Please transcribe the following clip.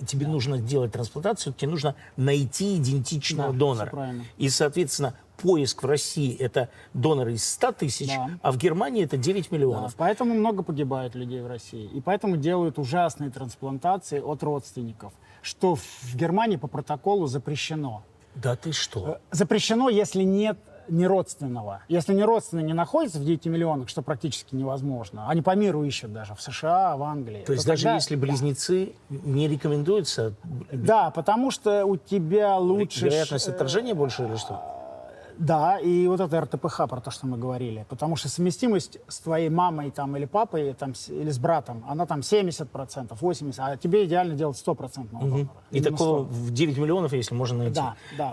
тебе нужно делать трансплантацию, тебе нужно найти идентичного Да, донора. всё правильно. И, соответственно, поиск в России – это доноры из 100 тысяч, Да. а в Германии это 9 Да, миллионов. поэтому много погибает людей в России. И поэтому делают ужасные трансплантации от родственников, что в Германии по протоколу запрещено. Да ты что? Запрещено, если нет неродственного. Если неродственный не находится в 9 миллионах, что практически невозможно. Они по миру ищут даже, в США, в Англии. То есть то даже тогда- если близнецы не рекомендуется, Да, потому что у тебя лучше... вероятность отторжения больше или что? Да, и вот это РТПХ, про то, что мы говорили. Потому что совместимость с твоей мамой там, или папой там, или с братом, она там 70%, 80%, а тебе идеально делать 100% донора. И Именно такого 100. в 9 миллионов, если можно найти. Да, да.